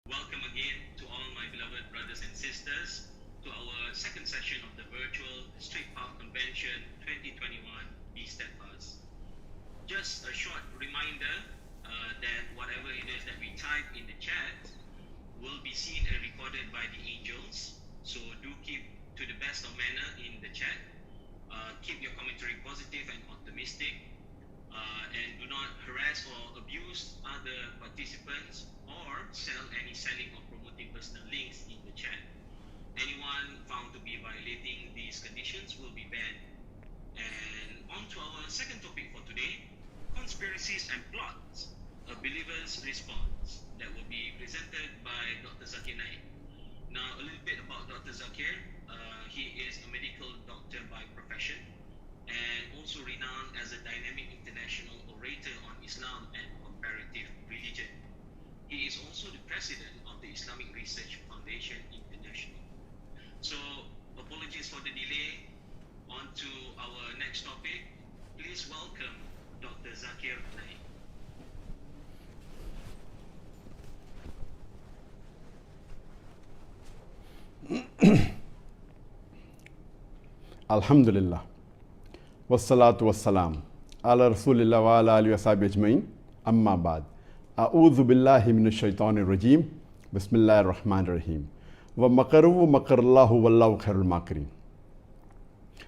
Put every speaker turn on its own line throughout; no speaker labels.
Welcome again to all my beloved brothers and sisters to our second session of the virtual Street Path Convention 2021 Be Steadfast. Just a short reminder that whatever it is that we type in the chat will be seen and recorded by the angels. So do keep to the best of manner in the chat. Keep your commentary positive and optimistic. And do not harass or abuse other participants or sell any selling or promoting personal links in the chat. Anyone found to be violating these conditions will be banned. And on to our second topic for today, conspiracies and plots, a believer's response, that will be presented by Dr. Zakir Naik. Now, a little bit about Dr. Zakir. He is a medical doctor by profession and also renowned as a dynamic international orator on Islam and comparative religion. He is also the president of the Islamic Research Foundation International. So, apologies for the delay. On to our next topic. Please welcome Dr. Zakir Naik.
Alhamdulillah. Wassalatu wassalam. Ala Rasulillah wa ala alihi wa sahbihi ajma'in. Amma ba'd. A'udhu billahi minash shaitanir rajim. Bismillahir rahmanir rahim. Wa makaru makarallahu wallahu khairul makirin.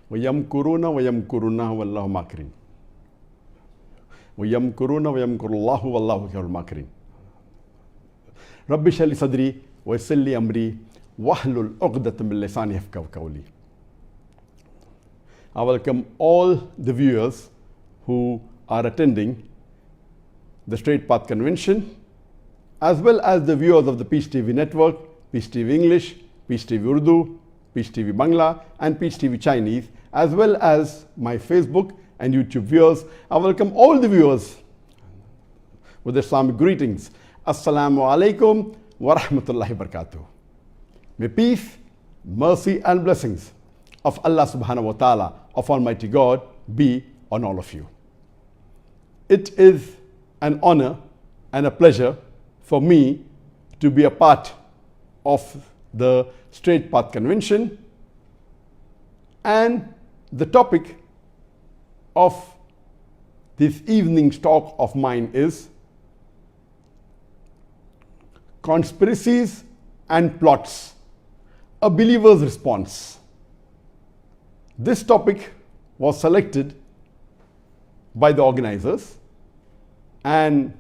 Wa yamkuruna wallahu makirin. Wa yamkurullahu wallahu khairul makirin. Rabbi shrah li sadri wa yassir li amri wahlul 'uqdatam min lisani yafqahu qawli. I welcome all the viewers who are attending the Straight Path Convention, as well as the viewers of the Peace TV Network, Peace TV English, Peace TV Urdu, Peace TV Bangla, and Peace TV Chinese, as well as my Facebook and YouTube viewers. I welcome all the viewers with Islamic greetings. Assalamu alaikum wa rahmatullahi wa barakatuh. May peace, mercy, and blessings of Allah subhanahu wa ta'ala, of Almighty God, be on all of you. It is an honor and a pleasure for me to be a part of the Straight Path Convention, and the topic of this evening's talk of mine is conspiracies and plots, a believer's response. This topic was selected by the organizers, and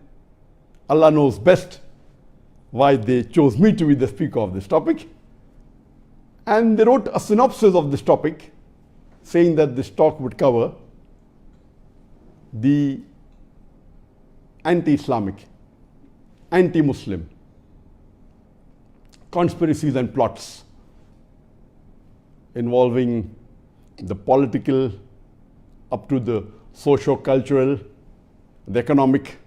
Allah knows best why they chose me to be the speaker of this topic. And they wrote a synopsis of this topic saying that this talk would cover the anti-Islamic, anti-Muslim conspiracies and plots involving the political, up to the socio-cultural, the economic,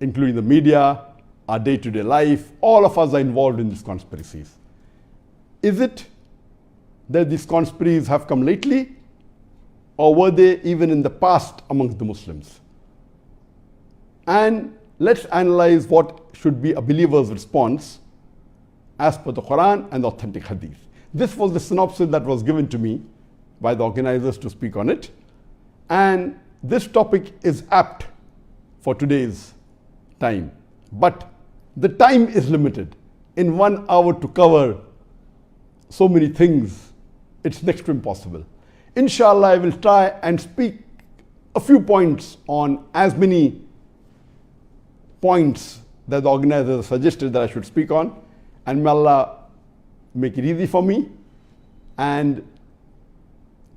including the media, our day-to-day life. All of us are involved in these conspiracies. Is it that these conspiracies have come lately, or were they even in the past amongst the Muslims? And let's analyze what should be a believer's response as per the Quran and the authentic Hadith. This was the synopsis that was given to me by the organizers to speak on it. And this topic is apt for today's time. But the time is limited. In 1 hour to cover so many things, it's next to impossible. Inshallah, I will try and speak a few points on as many points that the organizers suggested that I should speak on. And may Allah make it easy for me. And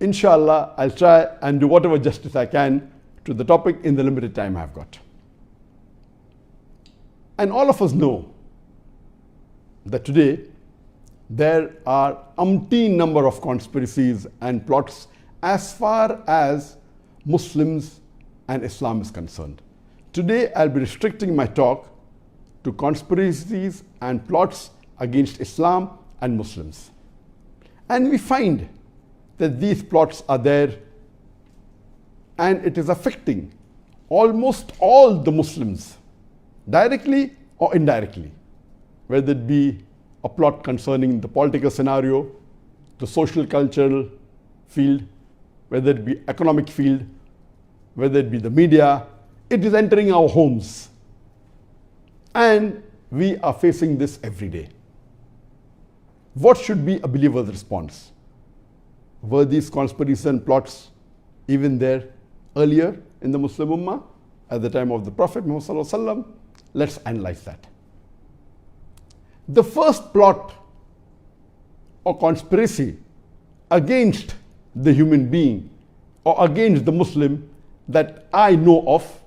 inshallah, I'll try and do whatever justice I can to the topic in the limited time I've got. And all of us know that today there are umpteen number of conspiracies and plots as far as Muslims and Islam is concerned. Today I'll be restricting my talk to conspiracies and plots against Islam and Muslims. And we find that these plots are there, and it is affecting almost all the Muslims, directly or indirectly. whether it be a plot concerning the political scenario, the social cultural field, whether it be economic field, whether it be the media, it is entering our homes. And we are facing this every day. What should be a believer's response? Were these conspiracies and plots even there earlier in the Muslim Ummah at the time of the Prophet Muhammad Sallallahu Alaihi Wasallam? Let's analyze that. The first plot or conspiracy against the human being or against the Muslim that I know of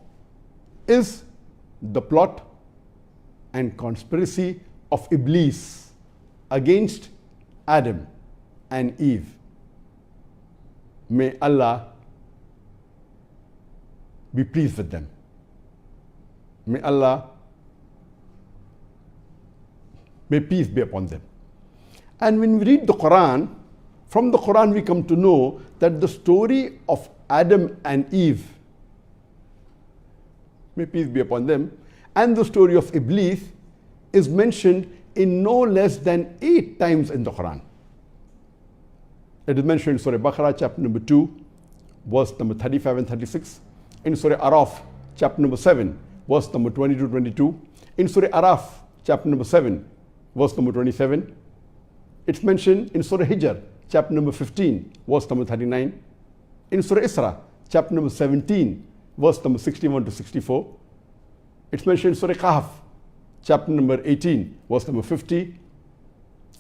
is the plot and conspiracy of Iblis against Adam and Eve. May Allah be pleased with them. May peace be upon them. And when we read the Quran, from the Quran we come to know that the story of Adam and Eve, may peace be upon them, and the story of Iblis is mentioned in no less than 8 times in the Quran. It is mentioned in Surah Baqarah, chapter number 2, verse number 35 and 36. In Surah Araf, chapter number 7, verse number 22. In Surah Araf, chapter number 7, verse number 27. It's mentioned in Surah Hijr, chapter number 15, verse number 39. In Surah Isra, chapter number 17, verse number 61 to 64. It's mentioned in Surah Kahf, chapter number 18, verse number 50.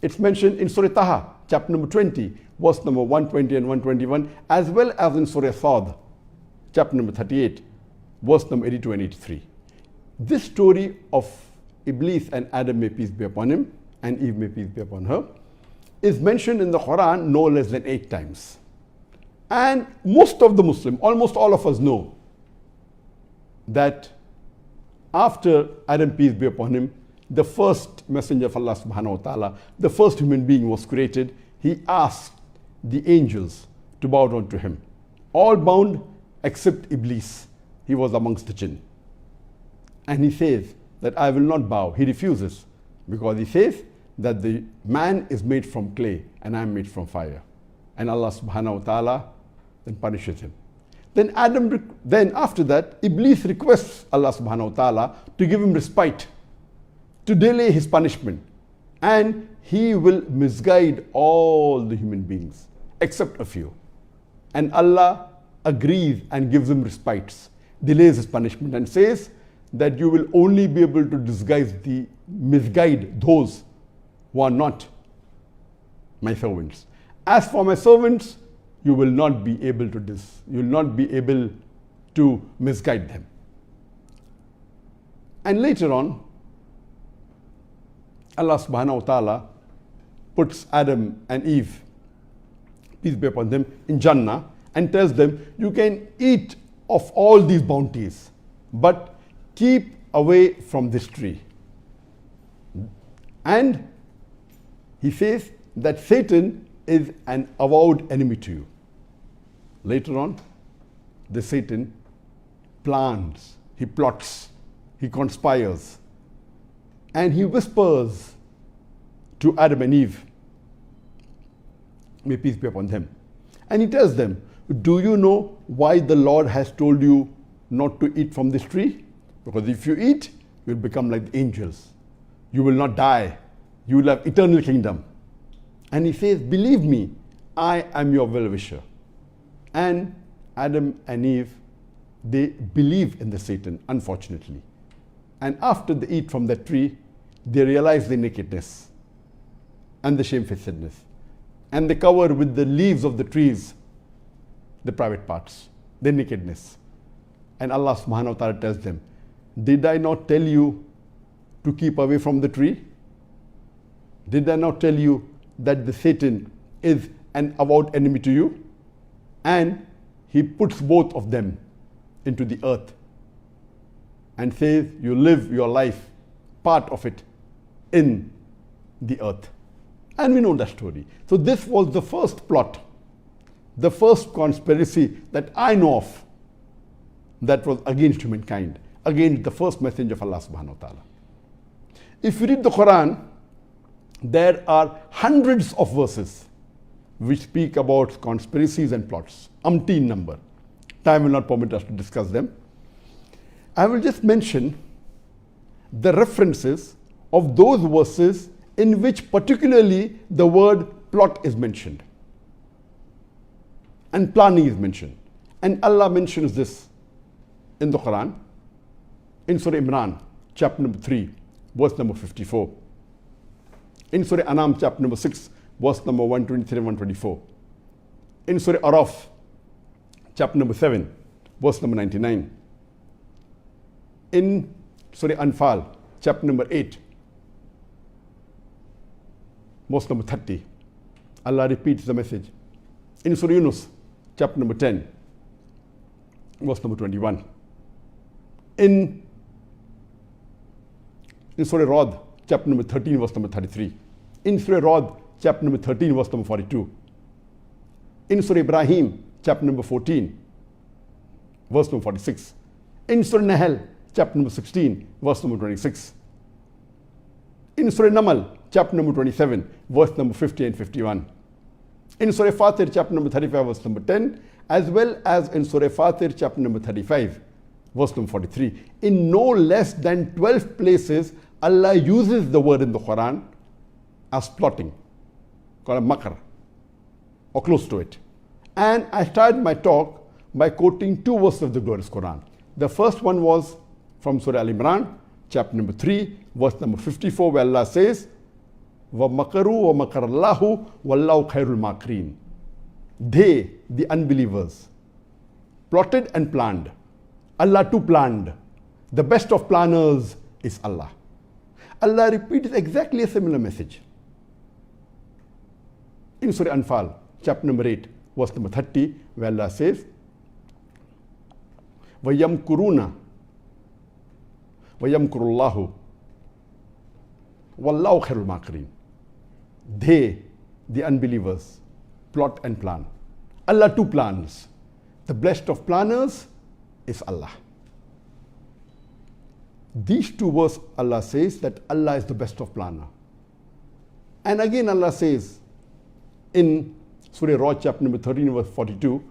It's mentioned in Surah Taha, chapter number 20, verse number 120 and 121, as well as in Surah Sad, chapter number 38, verse number 82 and 83. This story of Iblis and Adam, may peace be upon him, and Eve, may peace be upon her, is mentioned in the Quran no less than 8 times. And most of the Muslims, almost all of us know that after Adam, peace be upon him, the first messenger of Allah subhanahu wa ta'ala, the first human being was created, he asked the angels to bow down to him. All bound except Iblis. He was amongst the jinn. And he says that I will not bow. He refuses because he says that the man is made from clay and I am made from fire. And Allah subhanahu wa ta'ala then punishes him. Then after that, Iblis requests Allah subhanahu wa ta'ala to give him respite, to delay his punishment. And he will misguide all the human beings except a few. And Allah agrees and gives him respites, delays his punishment, and says that you will only be able to misguide those who are not my servants. As for my servants, you will not be able to misguide them. And later on, Allah subhanahu wa ta'ala puts Adam and Eve, peace be upon them, in Jannah and tells them, you can eat of all these bounties, but keep away from this tree. And he says that Satan is an avowed enemy to you. Later on, the Satan plans, he plots, he conspires, and he whispers to Adam and Eve, may peace be upon them. And he tells them, do you know why the Lord has told you not to eat from this tree? Because if you eat, you will become like the angels. You will not die. You will have eternal kingdom. And he says, believe me, I am your well-wisher. And Adam and Eve, they believe in the Satan, unfortunately. And after they eat from that tree, they realize their nakedness and the shamefacedness. And they cover with the leaves of the trees the private parts, their nakedness. And Allah subhanahu wa ta'ala tells them, did I not tell you to keep away from the tree? Did I not tell you that the Satan is an avowed enemy to you? And he puts both of them into the earth and says, you live your life, part of it, in the earth. And we know that story. So this was the first plot, the first conspiracy that I know of that was against humankind, against the first messenger of Allah subhanahu wa ta'ala. If you read the Quran, there are hundreds of verses which speak about conspiracies and plots, umpteen number. Time will not permit us to discuss them. I will just mention the references of those verses in which particularly the word plot is mentioned and planning is mentioned. And Allah mentions this in the Quran, in Surah Imran, chapter number 3, verse number 54. In Surah Anam, chapter number 6, verse number 123 and 124. In Surah Araf, chapter number 7, verse number 99. In Surah Anfal, chapter number 8, verse number 30, Allah repeats the message. In Surah Yunus, chapter number 10, verse number 21. In Surah Rod, chapter number 13, verse number 33. In Surah Rod, chapter number 13, verse number 42. In Surah Ibrahim, chapter number 14, verse number 46. In Surah Nahl, chapter number 16, verse number 26. In Surah Namal, chapter number 27, verse number 50 and 51. In Surah Fatir, chapter number 35, verse number 10, as well as in Surah Fatir, chapter number 35, verse number 43. In no less than 12 places, Allah uses the word in the Quran as plotting, called a makr, or close to it. And I started my talk by quoting two verses of the glorious Quran. The first one was from Surah Al-Imran, chapter number 3, verse number 54, where Allah says, وَمَكَرُوا وَمَكَرَ اللَّهُ وَاللَّهُ خَيْرُ الْمَاكِرِينَ. They, the unbelievers, plotted and planned. Allah too planned. The best of planners is Allah. Allah repeats exactly a similar message in Surah Anfal, chapter number 8, verse number 30, where Allah says, وَيَمْكُرُونَ وَيَمْكُرُ اللَّهُ وَاللَّهُ خَيْرُ الْمَاكِرِينَ. They, the unbelievers, plot and plan. Allah too plans. The best of planners is Allah. These two verses, Allah says that Allah is the best of planner. And again Allah says in Surah Rod, chapter number 13, verse 42,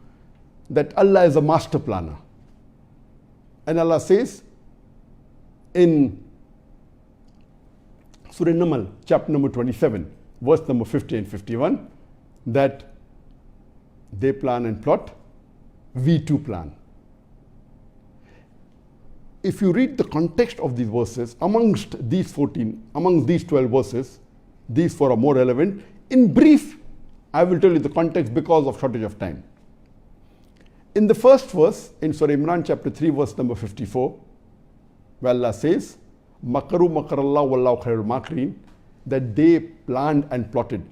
that Allah is a master planner. And Allah says in Surah Namal, chapter number 27, verse number 50 and 51, that they plan and plot, we too plan. If you read the context of these verses, amongst these 12 verses, these four are more relevant. In brief, I will tell you the context because of shortage of time. In the first verse, in Surah Imran chapter 3, verse number 54, where Allah says, Makaru makarallah wallahu khairul makirin, that they planned and plotted.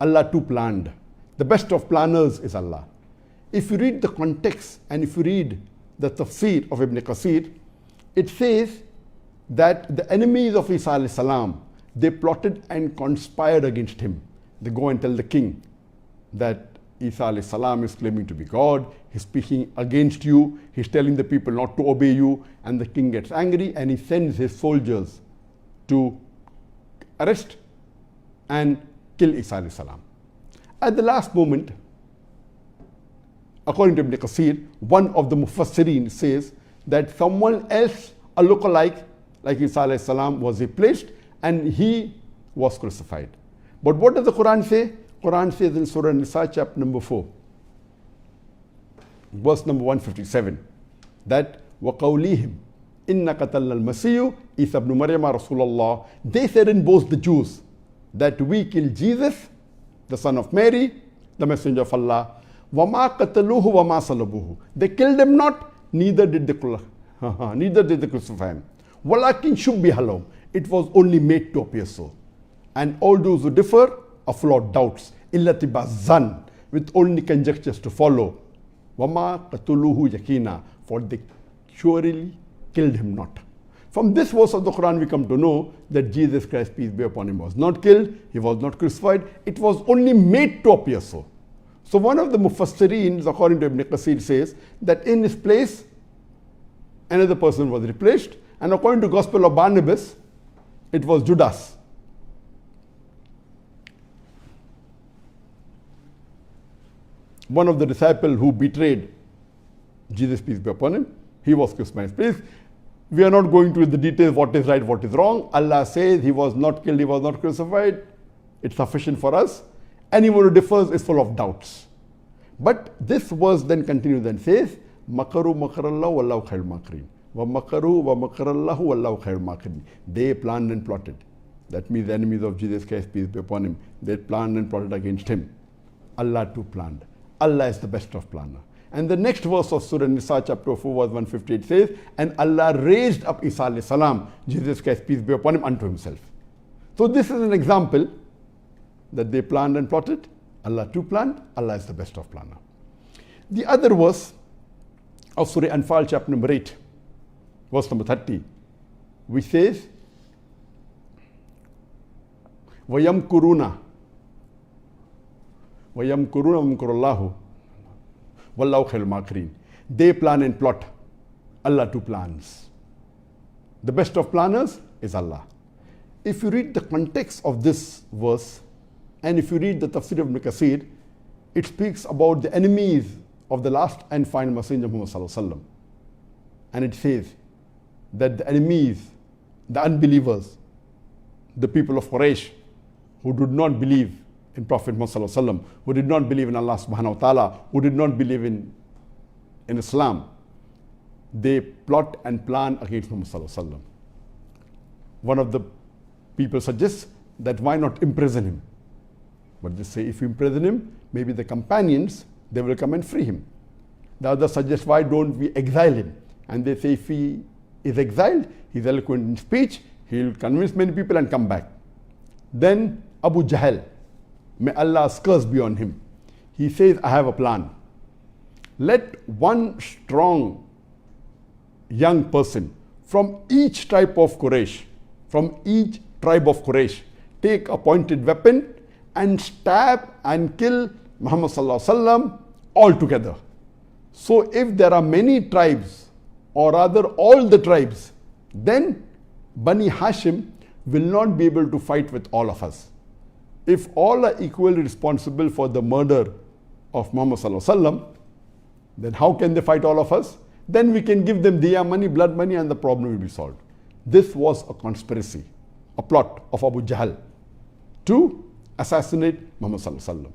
Allah too planned. The best of planners is Allah. If you read the context and if you read the tafsir of Ibn Qasir, it says that the enemies of Isa alayhi salam, they plotted and conspired against him. They go and tell the king that Isa alayhi salam is claiming to be God, he's speaking against you, he's telling the people not to obey you, and the king gets angry and he sends his soldiers to arrest and kill Isa alayhi salam. At the last moment, according to Ibn Qasir, one of the Mufassirin says that someone else, a lookalike, like Isa alayhi salam, was replaced and he was crucified. But what does the Quran say? Quran says in Surah Nisa, chapter number 4, verse number 157, that وَقَوْلِهِمْ إِنَّ قَتَلَّ الْمَسِيُّ إِيسَى ibn Maryam Rasulullah. They said in both the Jews that we killed Jesus, the son of Mary, the messenger of Allah. وَمَا قَتَلُوهُ وَمَا صَلَبُوهُ. They killed him not, neither did they crucify him. وَلَكِنْ شُبِّهَ لَهُمْ. It was only made to appear so. And all those who differ are full of doubts. إِلَّا تِبَا zan, with only conjectures to follow. وَمَا قَتُلُوهُ يَقِينًا. For they surely killed him not. From this verse of the Quran we come to know that Jesus Christ, peace be upon him, was not killed, he was not crucified, it was only made to appear so. So one of the Mufassirin, according to Ibn Qasir, says that in his place another person was replaced, and according to Gospel of Barnabas, It was Judas. One of the disciples who betrayed Jesus, peace be upon him, he was crucified. Please, we are not going to the details what is right, what is wrong. Allah says he was not killed, he was not crucified. It's sufficient for us. Anyone who differs is full of doubts. But this verse then continues and says, Makaru makarallahu wallahu khairul makirin. Wa makaru wa makarallahu wallahu khairul makirin. They planned and plotted. That means the enemies of Jesus Christ, peace be upon him, they planned and plotted against him. Allah too planned. Allah is the best of planner. And the next verse of Surah Nisa chapter 4 verse 158 says, and Allah raised up Isa alayhi salam, Jesus Christ, peace be upon him, unto himself. So this is an example that they planned and plotted. Allah too planned. Allah is the best of planner. The other verse of Surah Anfal chapter number 8, verse number 30, which says, وَيَمْكُرُونَ وَيَمْكُرُونَ Wallahu khairul makirin. They plan and plot. Allah too plans. The best of planners is Allah. If you read the context of this verse, and if you read the tafsir of Ibn Kathir, it speaks about the enemies of the last and final messenger Muhammad sallallahu alaihi wasallam. And it says that the enemies, the unbelievers, the people of Quraysh, who did not believe in Prophet Muhammad sallallahu alaihi wasallam, who did not believe in Allah subhanahu wa ta'ala, who did not believe in Islam, they plot and plan against Muhammad sallallahu alaihi wasallam. One of the people suggests that why not imprison him? But they say if you imprison him, maybe the companions, they will come and free him. The other suggests why don't we exile him? And they say if he is exiled, he's eloquent in speech, he will convince many people and come back. Then Abu Jahl, may Allah's curse be on him, he says, I have a plan. Let one strong young person from each tribe of Quraysh, take a pointed weapon and stab and kill Muhammad sallallahu alaihi wasallam altogether. So if there are many tribes, or rather all the tribes, then Bani Hashim will not be able to fight with all of us. If all are equally responsible for the murder of Muhammad sallallahu alaihi wasallam, then how can they fight all of us? Then we can give them diya money, blood money, and the problem will be solved. This was a conspiracy, a plot of Abu Jahl to assassinate Muhammad sallallahu alaihi wasallam.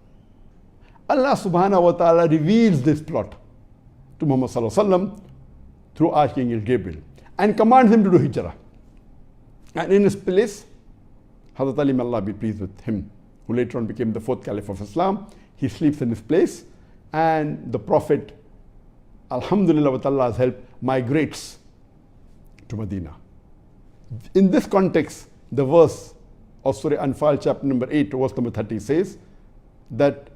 Allah subhanahu wa ta'ala reveals this plot to Muhammad sallallahu alaihi wasallam through Archangel Gabriel and commands him to do hijrah. And in his place, Hazrat Ali, may Allah be pleased with him, who later on became the fourth caliph of Islam, he sleeps in his place, and the Prophet, alhamdulillah with Allah's help, migrates to Medina. In this context, the verse of Surah Anfal chapter number 8 verse number 30 says that,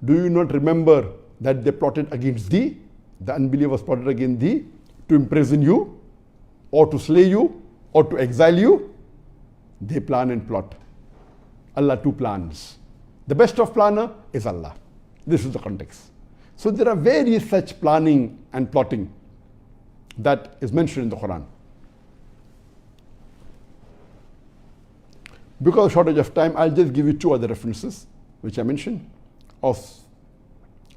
do you not remember that they plotted against thee, the unbelievers plotted against thee, to imprison you, or to slay you, or to exile you? They plan and plot. Allah too plans. The best of planner is Allah. This is the context. So there are various such planning and plotting that is mentioned in the Quran. Because of shortage of time, I'll just give you two other references which I mentioned of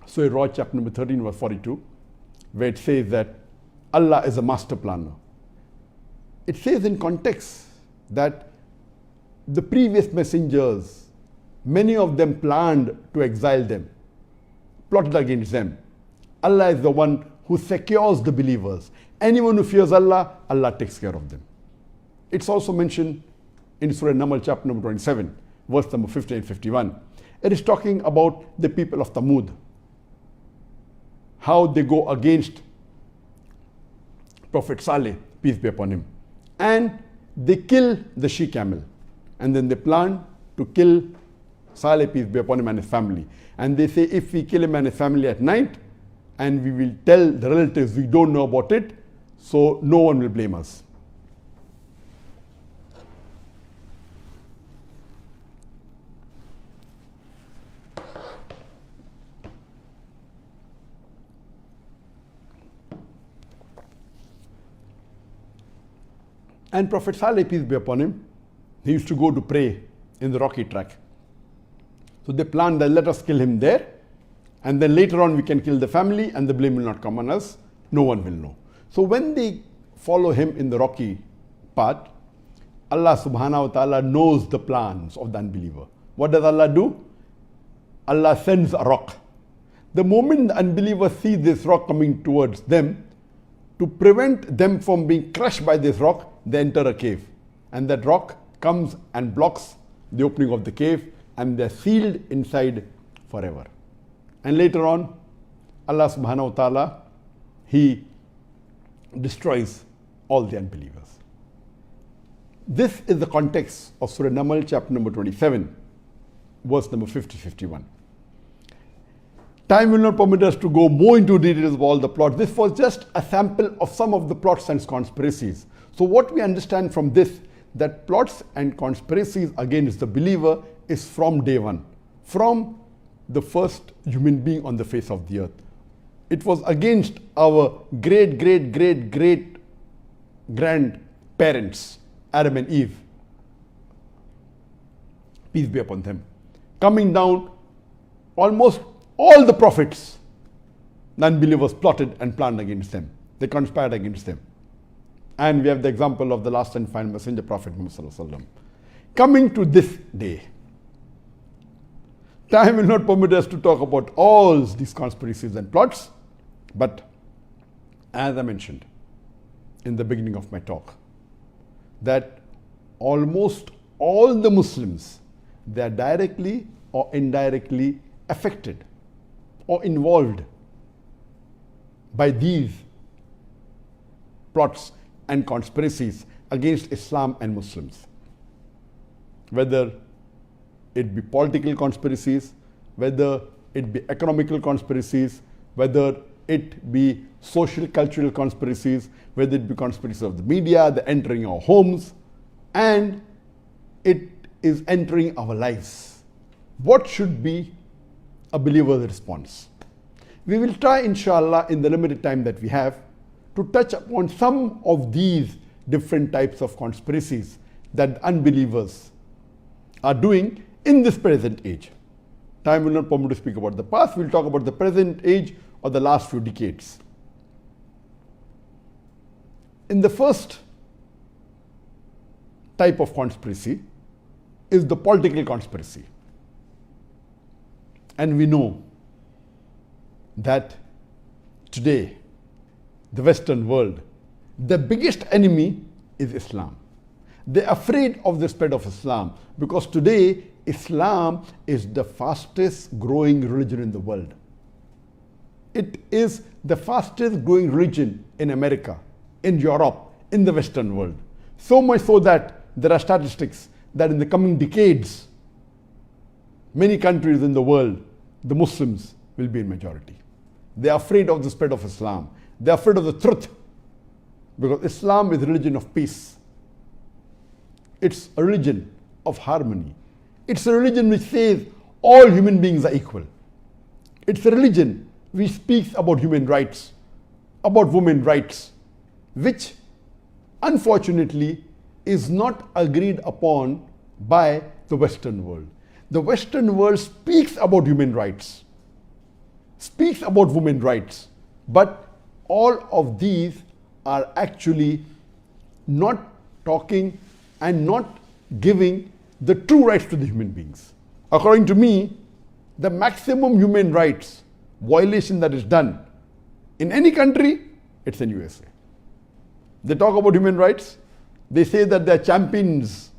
Surah Ra'd chapter number 13 verse 42, where it says that Allah is a master planner. It says in context that the previous messengers, many of them planned to exile them, plotted against them. Allah is the one who secures the believers. Anyone who fears Allah, Allah takes care of them. It's also mentioned in Surah Naml chapter number 27, verse number 50 and 51. It is talking about the people of Thamud, how they go against Prophet Saleh, peace be upon him, and they kill the she-camel, and then they plan to kill Saleh, peace be upon him, and his family. And they say, if we kill him and his family at night, and we will tell the relatives we don't know about it, so no one will blame us. And Prophet Saleh, peace be upon him, He used to go to pray in the rocky track. So they planned that let us kill him there, and then later on we can kill the family and the blame will not come on us. No one will know. So when they follow him in the rocky path, Allah subhanahu wa ta'ala knows the plans of the unbeliever. What does Allah do? Allah sends a rock. The moment the unbelievers see this rock coming towards them, to prevent them from being crushed by this rock, they enter a cave. And that rock comes and blocks the opening of the cave, and they're sealed inside forever. And later on, Allah subhanahu wa ta'ala, He destroys all the unbelievers. This is the context of Surah Naml, chapter number 27, verse number 50-51. Time will not permit us to go more into details of all the plots. This was just a sample of some of the plots and conspiracies. So what we understand from this, that plots and conspiracies against the believer is from day one, from the first human being on the face of the earth. It was against our great grandparents, Adam and Eve, peace be upon them. Coming down, almost all the prophets, the unbelievers plotted and planned against them. They conspired against them. And we have the example of the last and final messenger, Prophet Muhammad sallallahu alaihi wasallam. Coming to this day, time will not permit us to talk about all these conspiracies and plots, but as I mentioned in the beginning of my talk, that almost all the Muslims, they are directly or indirectly affected or involved by these plots and conspiracies against Islam and Muslims. Whether it be political conspiracies, whether it be economical conspiracies, whether it be social cultural conspiracies, whether it be conspiracies of the media, the entering our homes, and it is entering our lives. What should be a believer's response? We will try, inshallah, in the limited time that we have, to touch upon some of these different types of conspiracies that unbelievers are doing in this present age. Time will not permit to speak about the past. We'll talk about the present age or the last few decades. In the first type of conspiracy is the political conspiracy. And we know that today, the Western world, the biggest enemy is Islam. They're afraid of the spread of Islam because today Islam is the fastest growing religion in the world. It is the fastest growing religion in America, in Europe, in the Western world. So much so that there are statistics that in the coming decades, many countries in the world, the Muslims will be in majority. They are afraid of the spread of Islam. They are afraid of the truth because Islam is a religion of peace. It's a religion of harmony. It's a religion which says all human beings are equal. It's a religion which speaks about human rights, about women's rights, which unfortunately is not agreed upon by the Western world. The Western world speaks about human rights, speaks about women's rights, but all of these are actually not talking and not giving the true rights to the human beings. According to me, the maximum human rights violation that is done in any country, it's in USA. They talk about human rights. They say that they're champions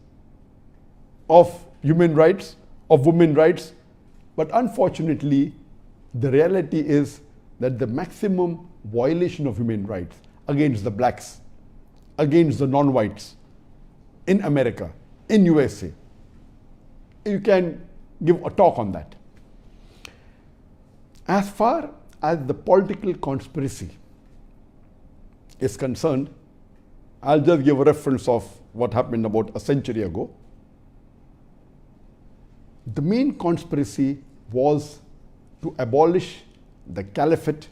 of human rights, of women's rights. But unfortunately, the reality is that the maximum violation of human rights against the blacks, against the non-whites in America, in USA, you can give a talk on that. As far as the political conspiracy is concerned, I'll just give a reference of what happened about a century ago. The main conspiracy was to abolish the caliphate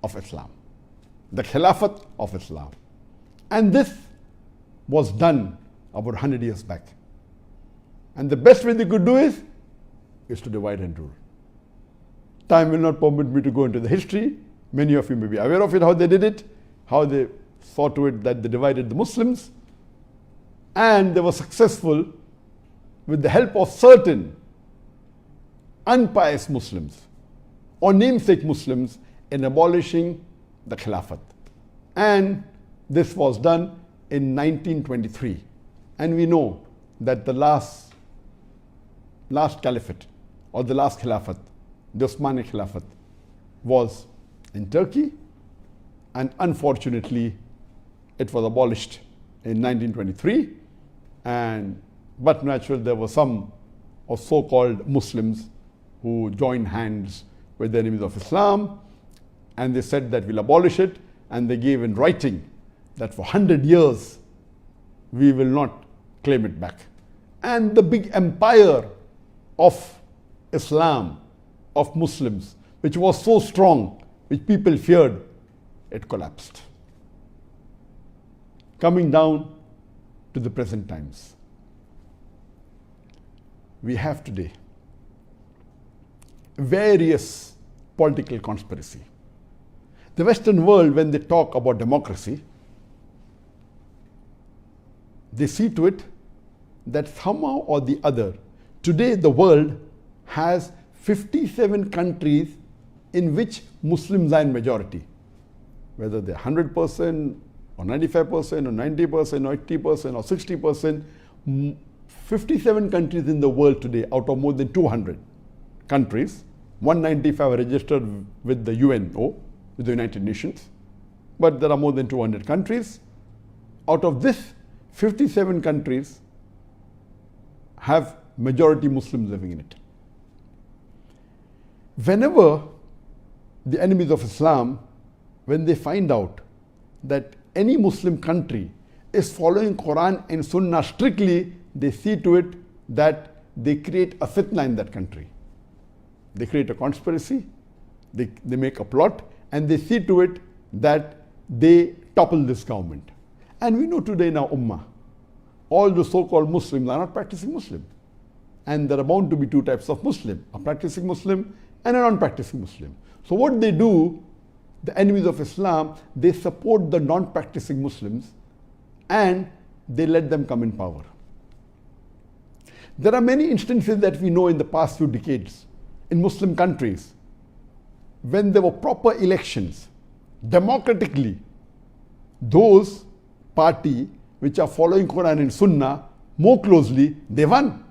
of Islam, the Khilafat of Islam. And this was done about 100 years back. And the best way they could do is to divide and rule. Time will not permit me to go into the history. Many of you may be aware of it, how they did it, how they saw to it that they divided the Muslims. And they were successful with the help of certain unpious Muslims or namesake Muslims in abolishing the Khilafat. And this was done in 1923. And we know that the last caliphate or the last Khilafat, the Osmani Khilafat, was in Turkey, and unfortunately it was abolished in 1923. But naturally there were some of so-called Muslims who joined hands with the enemies of Islam, and they said that we'll abolish it, and they gave in writing that for 100 years we will not claim it back. And the big empire of Islam, of Muslims, which was so strong, which people feared, it collapsed. Coming down to the present times, we have today various political conspiracy. The Western world, when they talk about democracy, they see to it that somehow or the other, today the world has 57 countries in which Muslims are in majority. Whether they're 100% or 95% or 90% or 80% or 60%, 57 countries in the world today out of more than 200 countries, 195 are registered with the UNO, with the United Nations, but there are more than 200 countries. Out of this, 57 countries have majority Muslims living in it. Whenever the enemies of Islam, when they find out that any Muslim country is following Quran and Sunnah strictly, they see to it that they create a fitna in that country. They create a conspiracy, they make a plot, and they see to it that they topple this government. And we know today in our ummah, all the so-called Muslims are not practicing Muslim. And there are bound to be two types of Muslim, a practicing Muslim and a non-practicing Muslim. So what they do, the enemies of Islam, they support the non-practicing Muslims and they let them come in power. There are many instances that we know in the past few decades in Muslim countries when there were proper elections, democratically, those party which are following Quran and Sunnah more closely, they won.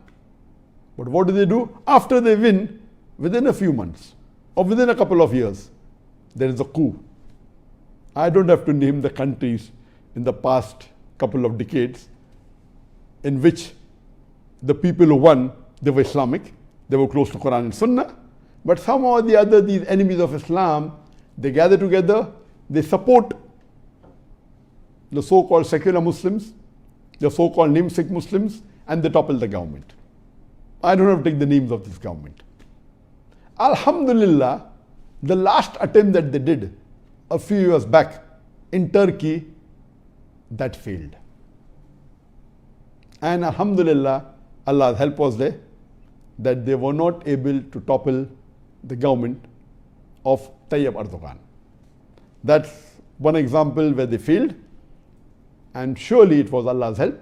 But what do? After they win, within a few months or within a couple of years, there is a coup. I don't have to name the countries in the past couple of decades in which the people who won, they were Islamic, they were close to Quran and Sunnah, but somehow or the other, these enemies of Islam, they gather together, they support the so-called secular Muslims, the so-called namesake Muslims, and they topple the government. I don't have to take the names of this government. Alhamdulillah, the last attempt that they did a few years back in Turkey, that failed. And Alhamdulillah, Allah's help was there, that they were not able to topple the government of Tayyip Erdogan. That's one example where they failed, and surely it was Allah's help.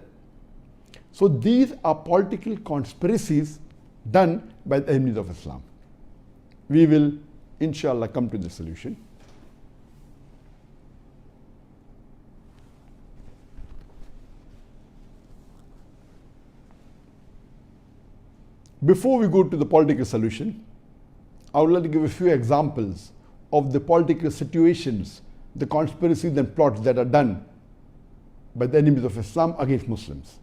So these are political conspiracies done by the enemies of Islam. We will, inshallah, come to the solution. Before we go to the political solution, I would like to give a few examples of the political situations, the conspiracies and plots that are done by the enemies of Islam against Muslims.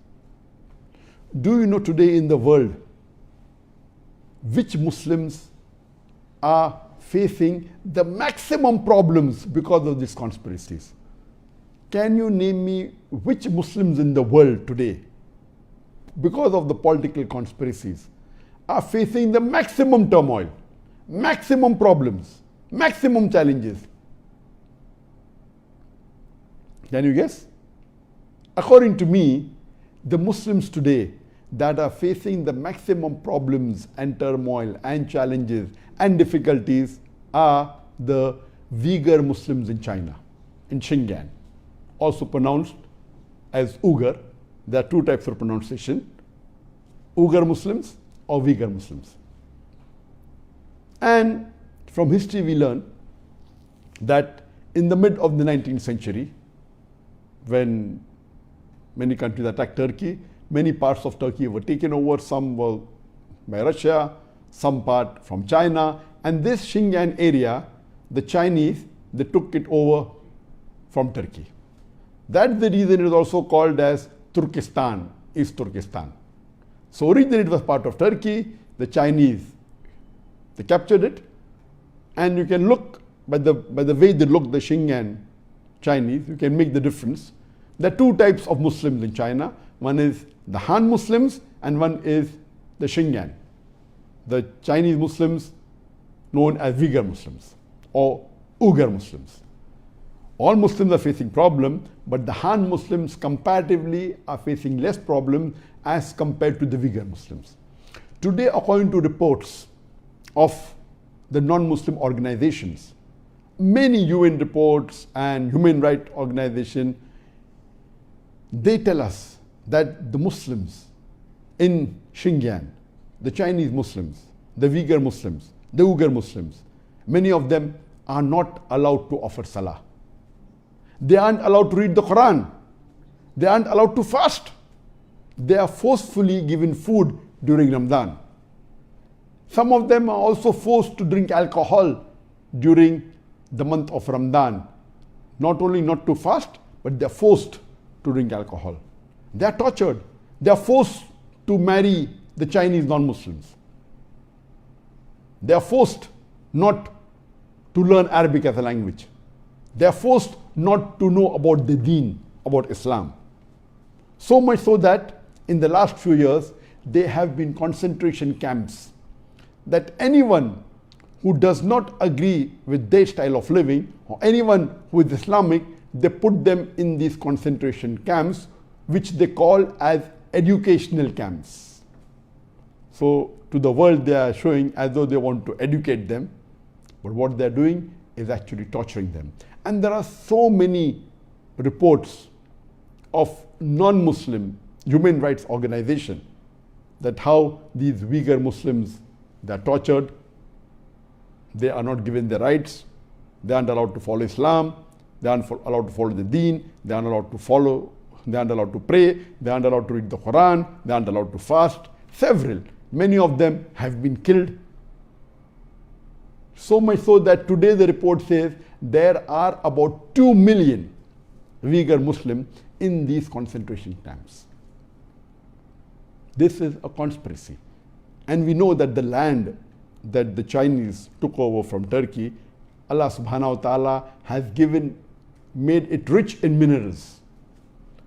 Do you know today in the world which Muslims are facing the maximum problems because of these conspiracies? Can you name me which Muslims in the world today, because of the political conspiracies, are facing the maximum turmoil, maximum problems, maximum challenges? Can you guess? According to me, the Muslims today, that are facing the maximum problems and turmoil and challenges and difficulties are the Uyghur Muslims in China, in Xinjiang, also pronounced as Uyghur. There are two types of pronunciation, Uyghur Muslims or Uyghur Muslims. And from history we learn that in the mid of the 19th century, when many countries attacked Turkey, many parts of Turkey were taken over, some were by Russia, some part from China, and this Xinjiang area, the Chinese, they took it over from Turkey. That's the reason it is also called as Turkestan, East Turkestan. So originally it was part of Turkey, the Chinese, they captured it, and you can look by the way they look, the Xinjiang Chinese, you can make the difference. There are two types of Muslims in China. One is the Han Muslims and one is the Xinjiang, the Chinese Muslims known as Uyghur Muslims or Uyghur Muslims. All Muslims are facing problem, but the Han Muslims comparatively are facing less problem as compared to the Uyghur Muslims. Today, according to reports of the non-Muslim organizations, many UN reports and human rights organizations, they tell us that the Muslims in Xinjiang, the Chinese Muslims, the Uyghur Muslims, the Uyghur Muslims, many of them are not allowed to offer salah. They aren't allowed to read the Quran. They aren't allowed to fast. They are forcefully given food during Ramadan. Some of them are also forced to drink alcohol during the month of Ramadan. Not only not to fast, but they are forced to drink alcohol. They are tortured. They are forced to marry the Chinese non-Muslims. They are forced not to learn Arabic as a language. They are forced not to know about the deen, about Islam. So much so that in the last few years, there have been concentration camps that anyone who does not agree with their style of living or anyone who is Islamic, they put them in these concentration camps, which they call as educational camps. So to the world they are showing as though they want to educate them, but what they are doing is actually torturing them. And there are so many reports of non-Muslim human rights organizations that how these Uyghur Muslims, they are tortured, they are not given their rights, they aren't allowed to follow Islam, they aren't allowed to follow the deen, they aren't allowed to follow, they aren't allowed to pray, they aren't allowed to read the Quran, they aren't allowed to fast. Several, many of them have been killed. So much so that today the report says there are about 2 million Uyghur Muslims in these concentration camps. This is a conspiracy. And we know that the land that the Chinese took over from Turkey, Allah subhanahu wa ta'ala has made it rich in minerals.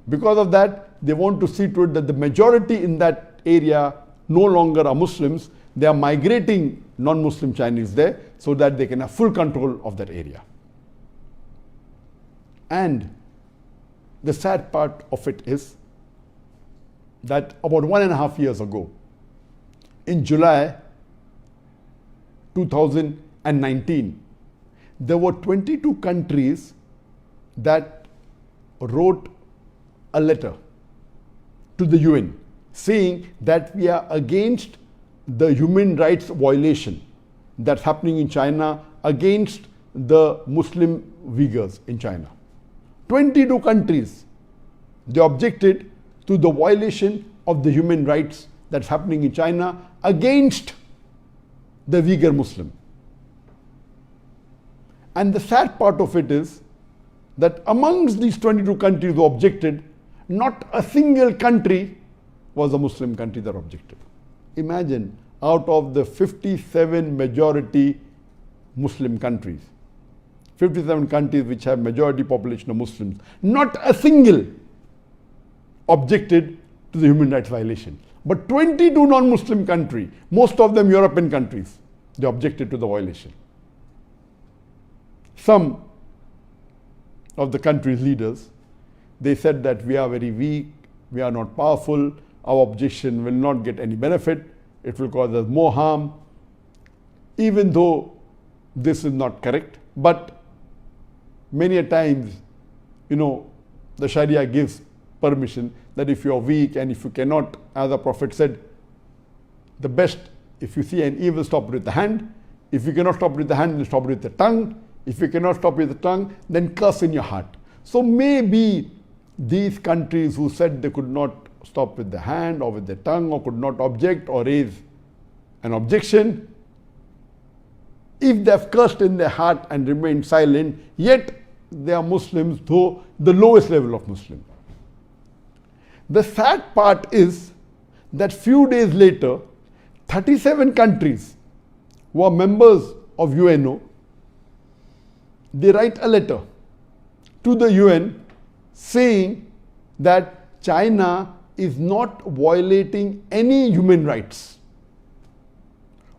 Because of that, they want to see to it that the majority in that area no longer are Muslims. They are migrating non-Muslim Chinese there so that they can have full control of that area. And the sad part of it is that about 1.5 years ago, in July 2019, there were 22 countries that wrote a letter to the UN saying that we are against the human rights violation that's happening in China against the Muslim Uyghurs in China. 22 countries, they objected to the violation of the human rights that's happening in China against the Uyghur Muslim. And the sad part of it is that amongst these 22 countries who objected, not a single country was a Muslim country that objected. Imagine, out of the 57 majority Muslim countries, 57 countries which have majority population of Muslims, not a single objected to the human rights violation. But 22 non-Muslim countries, most of them European countries, they objected to the violation. Some of the country's leaders, they said that we are very weak, we are not powerful, our objection will not get any benefit, it will cause us more harm, even though this is not correct. But many a times, the Sharia gives permission that if you are weak and if you cannot, as the Prophet said, the best, if you see an evil, stop it with the hand. If you cannot stop it with the hand, then stop it with the tongue. If you cannot stop it with the tongue, then curse in your heart. So maybe these countries who said they could not stop with the hand or with the tongue or could not object or raise an objection, if they have cursed in their heart and remained silent, yet they are Muslims, though the lowest level of Muslim. The sad part is that few days later, 37 countries who are members of UNO, they write a letter to the UN saying that China is not violating any human rights.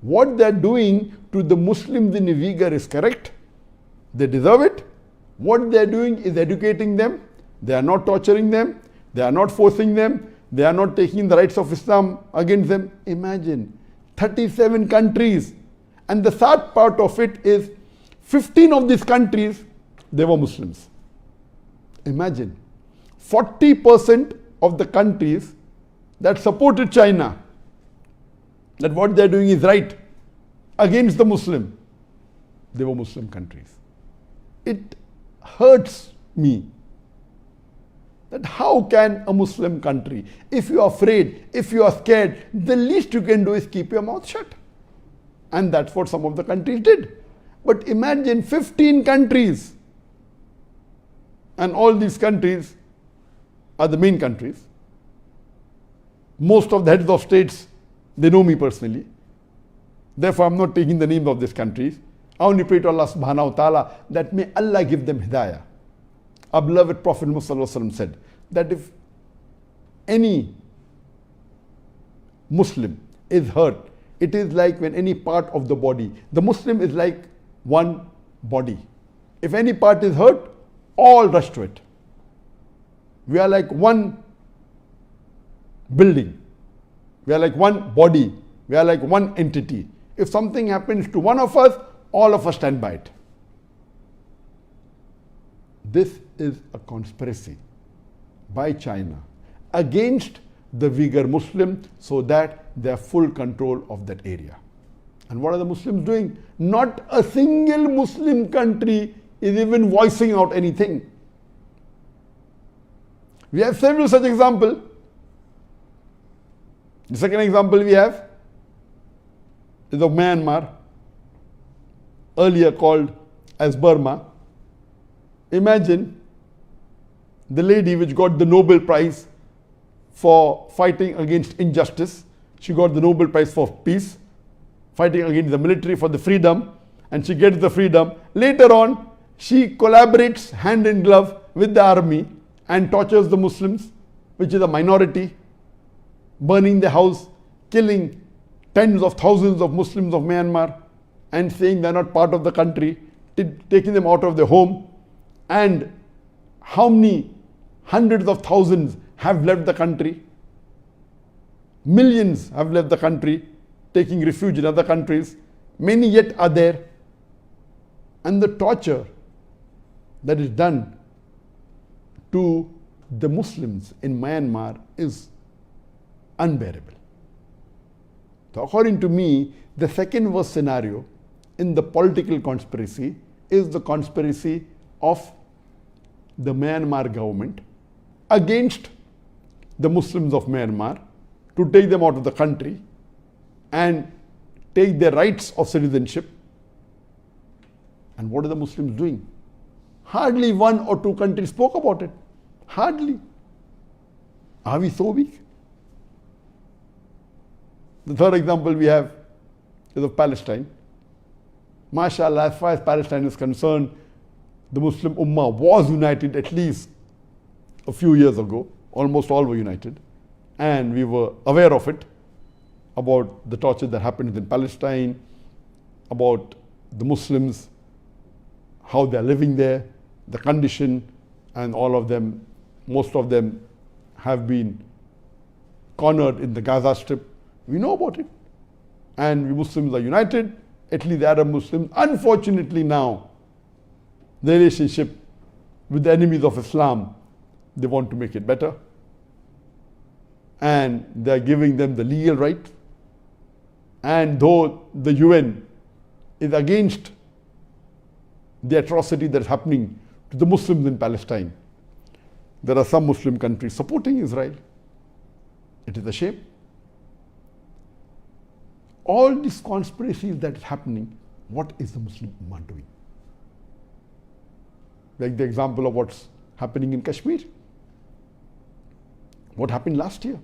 What they are doing to the Muslims in Uyghur is correct. They deserve it. What they are doing is educating them. They are not torturing them. They are not forcing them. They are not taking the rights of Islam against them. Imagine, 37 countries. And the sad part of it is 15 of these countries, they were Muslims. Imagine, 40% of the countries that supported China, that what they are doing is right against the Muslim, they were Muslim countries. It hurts me that how can a Muslim country, if you are afraid, if you are scared, the least you can do is keep your mouth shut. And that's what some of the countries did. But imagine 15 countries, and all these countries are the main countries. Most of the heads of states, they know me personally. Therefore, I'm not taking the names of these countries. I only pray to Allah subhanahu wa ta'ala that may Allah give them hidayah. Our beloved Prophet Muhammad said that if any Muslim is hurt, it is like when any part of the body, the Muslim is like one body. If any part is hurt, all rush to it. We are like one building. We are like one body. We are like one entity. If something happens to one of us, all of us stand by it. This is a conspiracy by China against the Uyghur Muslim so that they have full control of that area. And what are the Muslims doing? Not a single Muslim country is even voicing out anything. We have several such examples. The second example we have is of Myanmar, earlier called as Burma. Imagine the lady which got the Nobel Prize for fighting against injustice. She got the Nobel Prize for peace, fighting against the military for the freedom, and she gets the freedom. Later on, she collaborates hand in glove with the army and tortures the Muslims, which is a minority, burning the house, killing tens of thousands of Muslims of Myanmar, and saying they are not part of the country, taking them out of their home. And how many hundreds of thousands have left the country? Millions have left the country, taking refuge in other countries. Many yet are there. And the torture that is done to the Muslims in Myanmar is unbearable. So according to me, the second worst scenario in the political conspiracy is the conspiracy of the Myanmar government against the Muslims of Myanmar to take them out of the country and take their rights of citizenship. And what are the Muslims doing? Hardly one or two countries spoke about it. Hardly. Are we so weak? The third example we have is of Palestine. MashaAllah, as far as Palestine is concerned, the Muslim Ummah was united at least a few years ago. Almost all were united. And we were aware of it, about the torture that happened in Palestine, about the Muslims, how they are living there, the condition, and all of them, most of them have been cornered in the Gaza Strip. We know about it. And we Muslims are united, at least the Arab Muslims. Unfortunately now, the relationship with the enemies of Islam, they want to make it better. And they are giving them the legal right. And though the UN is against the atrocity that is happening to the Muslims in Palestine, there are some Muslim countries supporting Israel. It is a shame. All these conspiracies that is happening, what is the Muslim Ummah doing? Like the example of what's happening in Kashmir. What happened last year?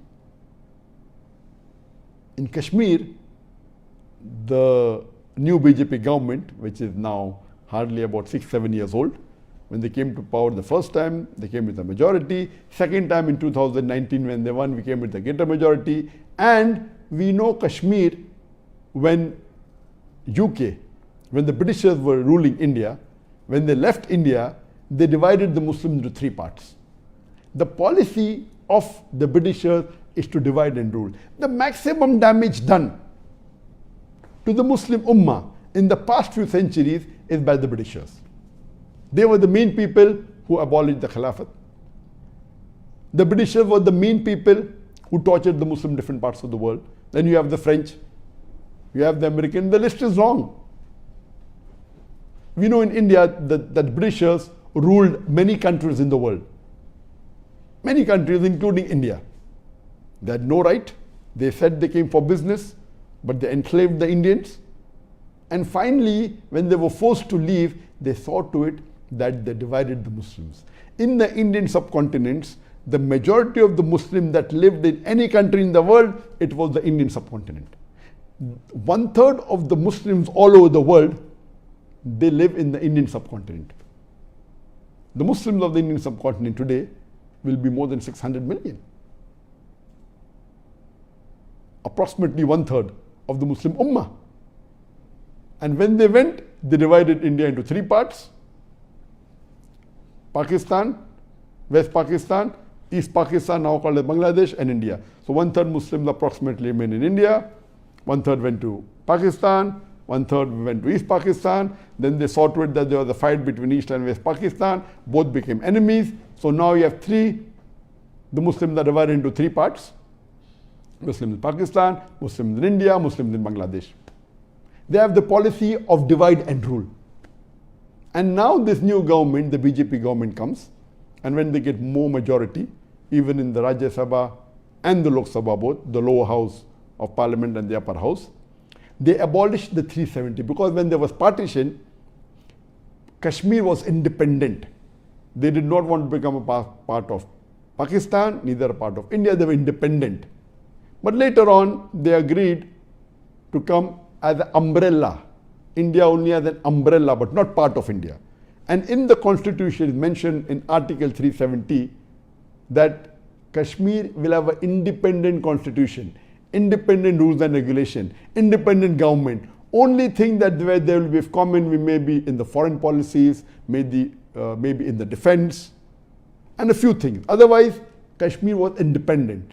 In Kashmir, the new BJP government, which is now hardly about 6-7 years old, when they came to power the first time, they came with a majority. Second time in 2019 when they won, we came with a greater majority. And we know Kashmir, when UK, when the Britishers were ruling India, when they left India, they divided the Muslims into 3 parts. The policy of the Britishers is to divide and rule. The maximum damage done to the Muslim Ummah in the past few centuries is by the Britishers. They were the main people who abolished the Khilafat. The Britishers were the main people who tortured the Muslim in different parts of the world. Then you have the French, you have the American. The list is long. We know in India that Britishers ruled many countries in the world. Many countries, including India. They had no right. They said they came for business, but they enslaved the Indians. And finally, when they were forced to leave, they saw to it that they divided the Muslims. In the Indian subcontinent, the majority of the Muslims that lived in any country in the world, it was the Indian subcontinent. 1/3 of the Muslims all over the world, they live in the Indian subcontinent. The Muslims of the Indian subcontinent today will be more than 600 million. Approximately 1/3 of the Muslim Ummah. And when they went, they divided India into 3 parts. Pakistan, West Pakistan, East Pakistan, now called as Bangladesh, and India. So 1/3 Muslims approximately remain in India, 1/3 went to Pakistan, 1/3 went to East Pakistan. Then they saw to it that there was a fight between East and West Pakistan. Both became enemies. So now you have 3, the Muslims are divided into 3 parts. Muslims in Pakistan, Muslims in India, Muslims in Bangladesh. They have the policy of divide and rule. And now this new government, the BJP government comes, and when they get more majority, even in the Rajya Sabha and the Lok Sabha both, the lower house of parliament and the upper house, they abolished the 370 because when there was partition, Kashmir was independent. They did not want to become a part of Pakistan, neither a part of India, they were independent. But later on, they agreed to come as an umbrella. India only as an umbrella, but not part of India. And in the constitution is mentioned in Article 370 that Kashmir will have an independent constitution, independent rules and regulation, independent government. Only thing that where there will be common, we may be in the foreign policies, maybe in the defense, and a few things. Otherwise, Kashmir was independent.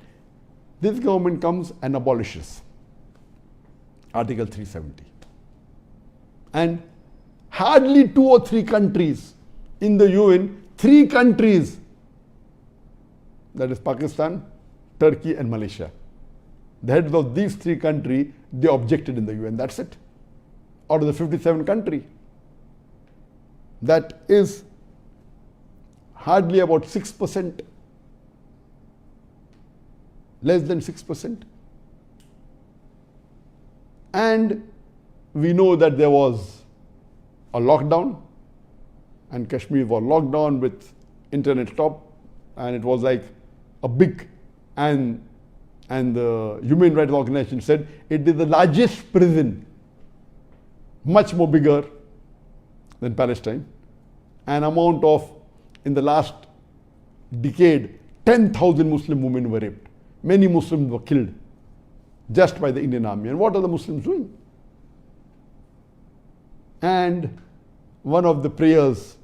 This government comes and abolishes Article 370. And hardly 2 or 3 countries in the UN, 3 countries, that is Pakistan, Turkey and Malaysia. The heads of these 3 countries, they objected in the UN, that's it. Out of the 57 countries. That is hardly about 6%, less than 6%. And we know that there was a lockdown, and Kashmir was locked down with internet stop, and it was like a big, and the Human Rights Organization said it is the largest prison, much more bigger than Palestine. An amount of, in the last decade, 10,000 Muslim women were raped. Many Muslims were killed just by the Indian army. And what are the Muslims doing? And one of the prayers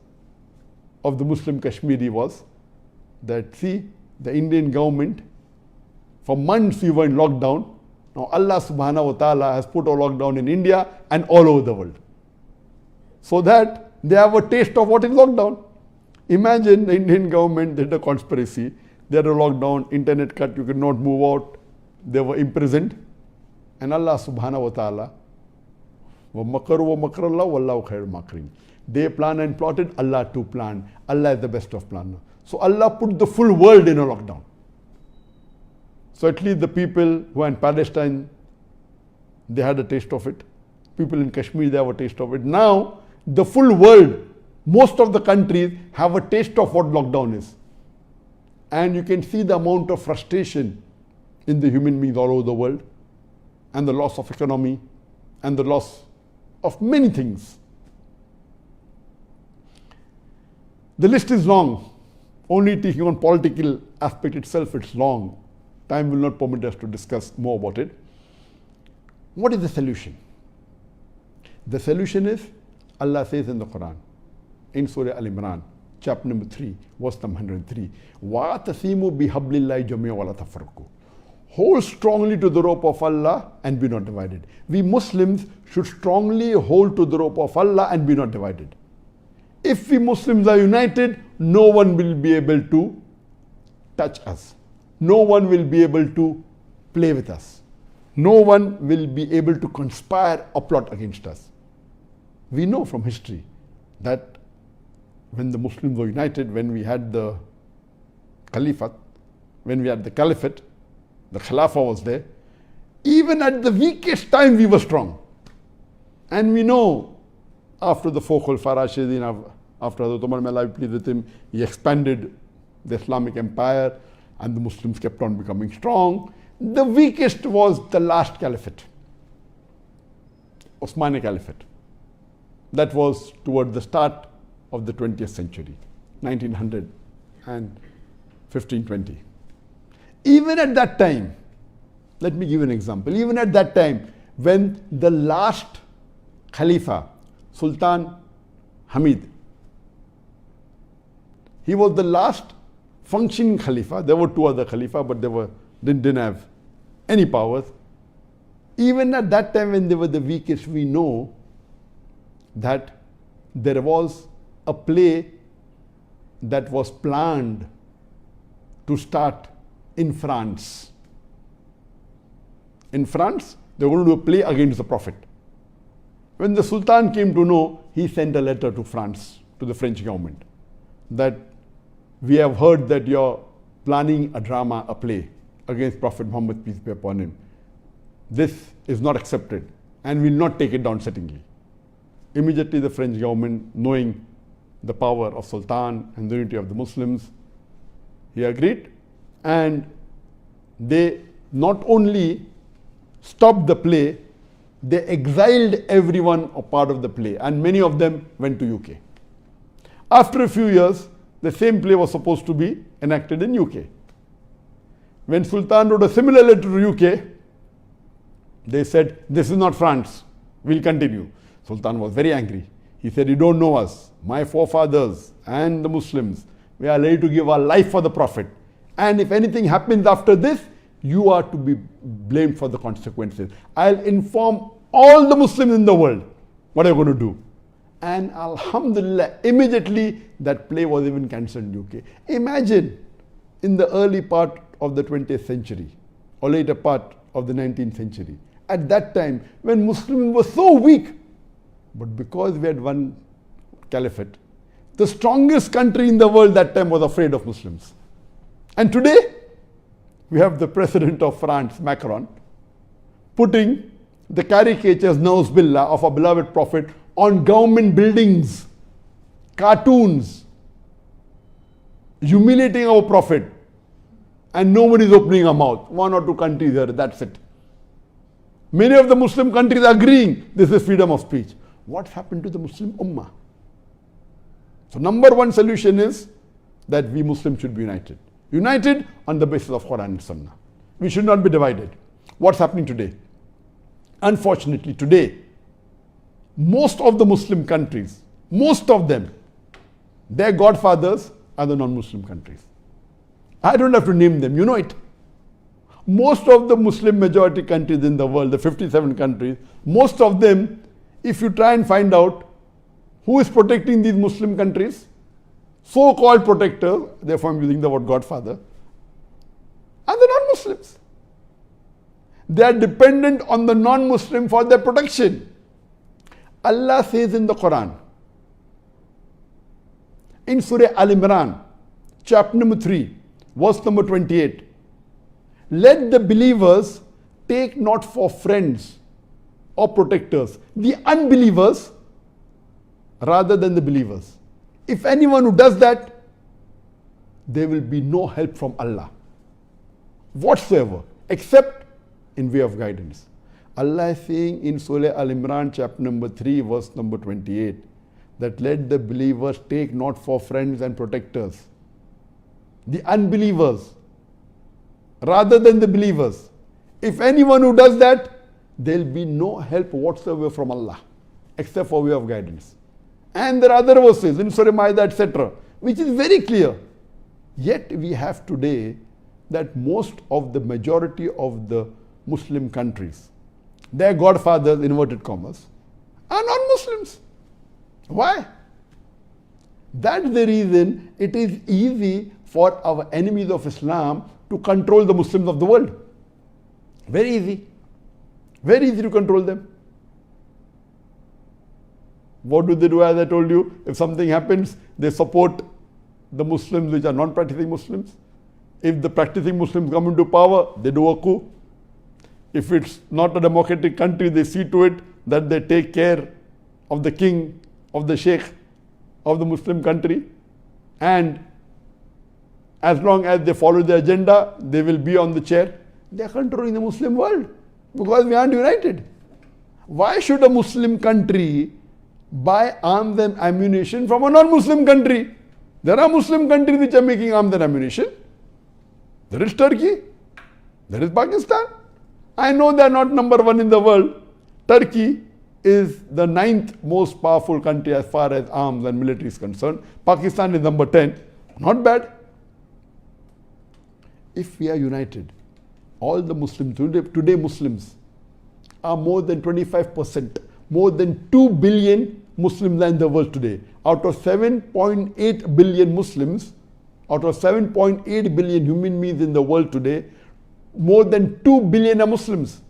of the Muslim Kashmiri was that, see, the Indian government For months we were in lockdown. Now Allah subhanahu wa ta'ala has put a lockdown in India and all over the world, so that they have a taste of what is lockdown. Imagine the Indian government did a conspiracy. They had a lockdown, internet cut, you could not move out. They were imprisoned. And Allah subhanahu wa ta'ala, وَمَكَرُوا وَمَكَرَ اللَّهُ وَاللَّهُ خَيْرُ الْمَاكِرِينَ. They planned and plotted, Allah too planned. Allah is the best of planners. So Allah put the full world in a lockdown. So at least the people who are in Palestine, they had a taste of it. People in Kashmir, they have a taste of it. Now, the full world, most of the countries have a taste of what lockdown is. And you can see the amount of frustration in the human beings all over the world, and the loss of economy, and the loss of many things. The list is long. Only taking on political aspect itself, it's long. Time will not permit us to discuss more about it. What is the solution? The solution is, Allah says in the Quran, in Surah Al-Imran, chapter number 3, verse number 103, وَاعْتَصِمُوا بِحَبْلِ اللَّهِ جَمِيعًا وَلَا تَفَرَّقُوا. Hold strongly to the rope of Allah and be not divided. We Muslims should strongly hold to the rope of Allah and be not divided. If we Muslims are united, no one will be able to touch us. No one will be able to play with us. No one will be able to conspire or plot against us. We know from history that when the Muslims were united, when we had the Caliphate, when we had the Caliphate, the Khilafah was there, even at the weakest time we were strong. And we know after the four Khulafah Rashidin, after Hazrat Umar, may Allah be pleased with him, he expanded the Islamic empire and the Muslims kept on becoming strong. The weakest was the last Caliphate, Osmani Caliphate. That was toward the start of the 20th century, 1900 and 1520. Even at that time, let me give you an example. Even at that time, when the last Khalifa, Sultan Hamid, he was the last functioning Khalifa. There were two other Khalifa, but they didn't have any powers. Even at that time when they were the weakest, we know that there was a play that was planned to start in France. In France, they were going to do a play against the Prophet. When the Sultan came to know, he sent a letter to France, to the French government, that we have heard that you're planning a drama, a play against Prophet Muhammad, peace be upon him. This is not accepted and will not take it down settingly. Immediately the French government, knowing the power of Sultan and the unity of the Muslims, he agreed, and they not only stopped the play, they exiled everyone a part of the play, and many of them went to UK. After a few years, the same play was supposed to be enacted in UK. When Sultan wrote a similar letter to UK, they said, this is not France, we'll continue. Sultan was very angry. He said, you don't know us, my forefathers and the Muslims, we are ready to give our life for the Prophet. And if anything happens after this, you are to be blamed for the consequences. I'll inform all the Muslims in the world what I'm going to do. And Alhamdulillah, immediately that play was even cancelled in UK. Imagine in the early part of the 20th century or later part of the 19th century, at that time when Muslims were so weak, but because we had one caliphate, the strongest country in the world that time was afraid of Muslims. And today, we have the president of France, Macron, putting the caricatures, Nauz Billah, of our beloved Prophet on government buildings, cartoons, humiliating our Prophet, and nobody is opening a mouth. One or two countries here, that's it. Many of the Muslim countries are agreeing this is freedom of speech. What's happened to the Muslim Ummah? So number one solution is that we Muslims should be united. United on the basis of Quran and Sunnah. We should not be divided. What's happening today? Unfortunately, today, most of the Muslim countries, most of them, their godfathers are the non-Muslim countries. I don't have to name them, you know it. Most of the Muslim majority countries in the world, the 57 countries, most of them, if you try and find out who is protecting these Muslim countries, so-called protectors, therefore I'm using the word Godfather, are the non-Muslims. They are dependent on the non-Muslim for their protection. Allah says in the Quran, in Surah Al-Imran, chapter number 3, verse number 28, let the believers take not for friends or protectors the unbelievers rather than the believers. If anyone who does that, there will be no help from Allah whatsoever, except in way of guidance. Allah is saying in Surah Al-Imran, chapter number 3, verse number 28, that let the believers take not for friends and protectors the unbelievers rather than the believers. If anyone who does that, there will be no help whatsoever from Allah, except for way of guidance. And there are other verses in Surah Ma'idah, etc., which is very clear. Yet we have today that most of the majority of the Muslim countries, their godfathers, inverted commas, are non-Muslims. Why? That's the reason it is easy for our enemies of Islam to control the Muslims of the world. Very easy. Very easy to control them. What do they do? As I told you, if something happens, they support the Muslims which are non-practicing Muslims. If the practicing Muslims come into power, they do a coup. If it's not a democratic country, they see to it that they take care of the king, of the sheikh, of the Muslim country. And as long as they follow the agenda, they will be on the chair. They are controlling the Muslim world because we aren't united. Why should a Muslim country buy arms and ammunition from a non-Muslim country? There are Muslim countries which are making arms and ammunition. There is Turkey. There is Pakistan. I know they are not number one in the world. Turkey is the 9th most powerful country as far as arms and military is concerned. Pakistan is number 10. Not bad. If we are united, all the Muslims, today Muslims are more than 25%, more than 2 billion Muslims are in the world today. Out of 7.8 billion Muslims, out of 7.8 billion human beings in the world today, more than 2 billion are Muslims.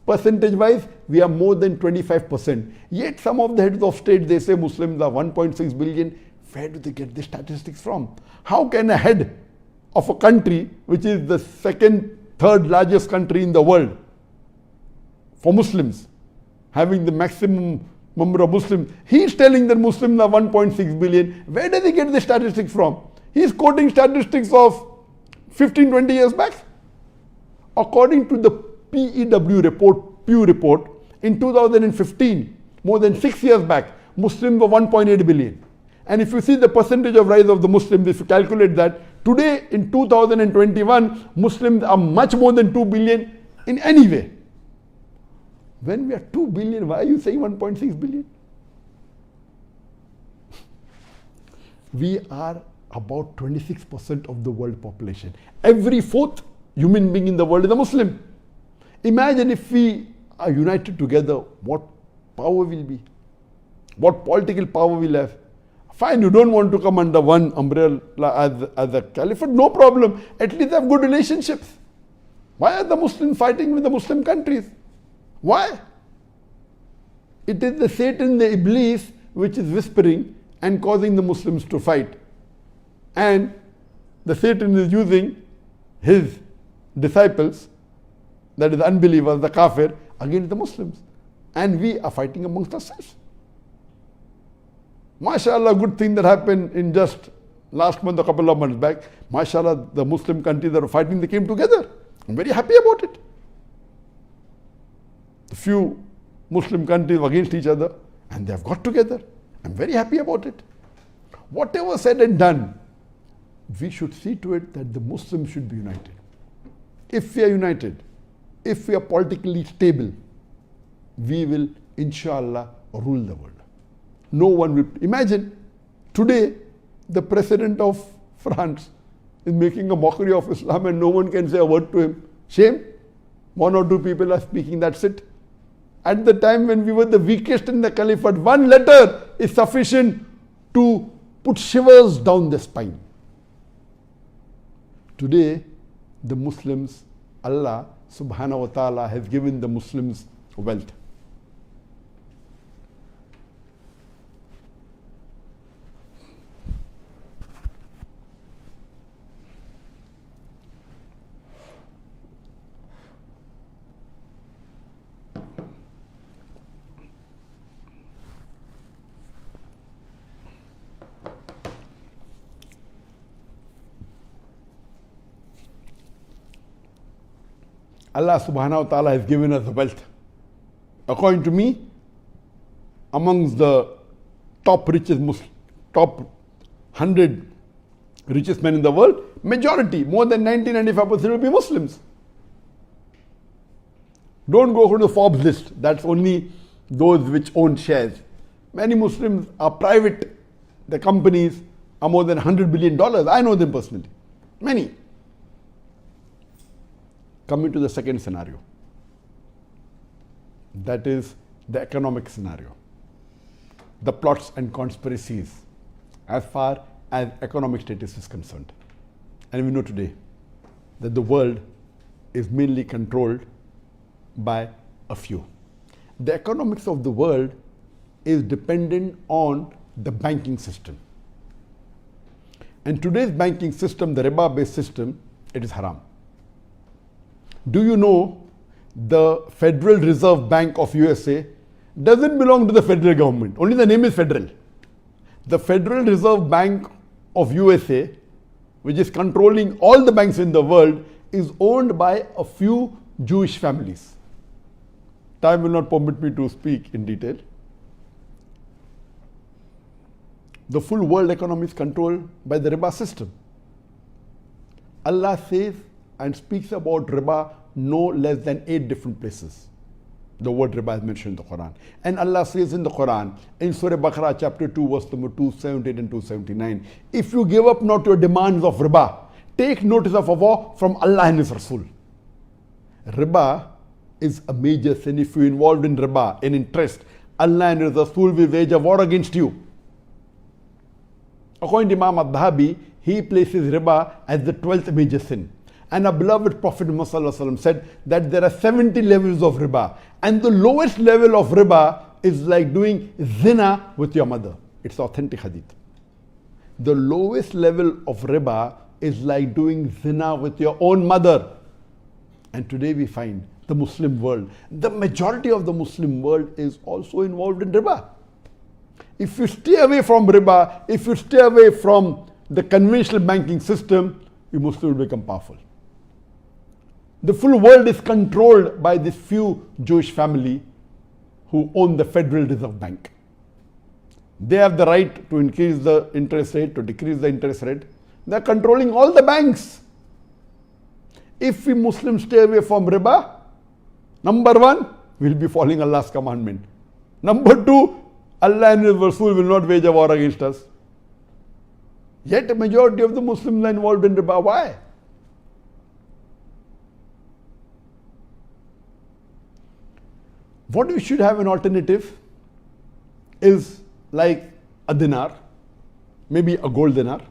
Percentage-wise, we are more than 25%. Yet some of the heads of state, they say Muslims are 1.6 billion. Where do they get the statistics from? How can a head of a country, which is the second, third largest country in the world for Muslims, having the maximum number of Muslims, he is telling that Muslims are 1.6 billion. Where does he get the statistics from? He is quoting statistics of 15, 20 years back. According to the PEW report, Pew report, in 2015, more than 6 years back, Muslims were 1.8 billion. And if you see the percentage of rise of the Muslims, if you calculate that, today in 2021, Muslims are much more than 2 billion in any way. When we are 2 billion, why are you saying 1.6 billion? We are about 26% of the world population. Every fourth human being in the world is a Muslim. Imagine if we are united together, what power will be? What political power we'll have? Fine, you don't want to come under one umbrella as a caliphate, no problem. At least have good relationships. Why are the Muslims fighting with the Muslim countries? Why? It is the Satan, the Iblis, which is whispering and causing the Muslims to fight. And the Satan is using his disciples, that is unbelievers, the kafir, against the Muslims. And we are fighting amongst ourselves. MashaAllah, good thing that happened in just last month, a couple of months back. MashaAllah, the Muslim countries that are fighting, they came together. I'm very happy about it. The few Muslim countries were against each other and they have got together. I'm very happy about it. Whatever said and done, we should see to it that the Muslims should be united. If we are united, if we are politically stable, we will, inshallah, rule the world. No one will. Imagine, today, the president of France is making a mockery of Islam and no one can say a word to him. Shame. One or two people are speaking, that's it. At the time when we were the weakest in the caliphate, one letter is sufficient to put shivers down the spine. Today, the Muslims, Allah subhanahu wa ta'ala has given the Muslims wealth. Allah subhanahu wa ta'ala has given us the wealth. According to me, amongst the top 100 richest men in the world, majority, more than 90-95% will be Muslims. Don't go to the Forbes list. That's only those which own shares. Many Muslims are private. The companies are more than $100 billion. I know them personally. Many. Coming to the second scenario. That is the economic scenario. The plots and conspiracies as far as economic status is concerned. And we know today that the world is mainly controlled by a few. The economics of the world is dependent on the banking system. And today's banking system, the riba-based system, it is haram. Do you know the Federal Reserve Bank of USA doesn't belong to the federal government. Only the name is federal. The Federal Reserve Bank of USA, which is controlling all the banks in the world, is owned by a few Jewish families. Time will not permit me to speak in detail. The full world economy is controlled by the riba system. Allah says and speaks about riba no less than 8 different places. The word riba is mentioned in the Quran. And Allah says in the Quran, in Surah Baqarah chapter 2, verse number 278 and 279, if you give up not your demands of riba, take notice of a war from Allah and His Rasul. Riba is a major sin. If you involved in riba, in interest, Allah and His Rasul will wage a war against you. According to Imam al-Dhahabi, he places riba as the 12th major sin. And our beloved Prophet Muhammad said that there are 70 levels of riba. And the lowest level of riba is like doing zina with your mother. It's authentic hadith. The lowest level of riba is like doing zina with your own mother. And today we find the Muslim world, the majority of the Muslim world is also involved in riba. If you stay away from riba, if you stay away from the conventional banking system, you Muslim will become powerful. The full world is controlled by this few Jewish family who own the Federal Reserve Bank. They have the right to increase the interest rate, to decrease the interest rate. They are controlling all the banks. If we Muslims stay away from riba, number one, we will be following Allah's commandment. Number two, Allah and His Rasul will not wage a war against us. Yet a majority of the Muslims are involved in riba. Why? What we should have an alternative is like a dinar, maybe a gold dinar.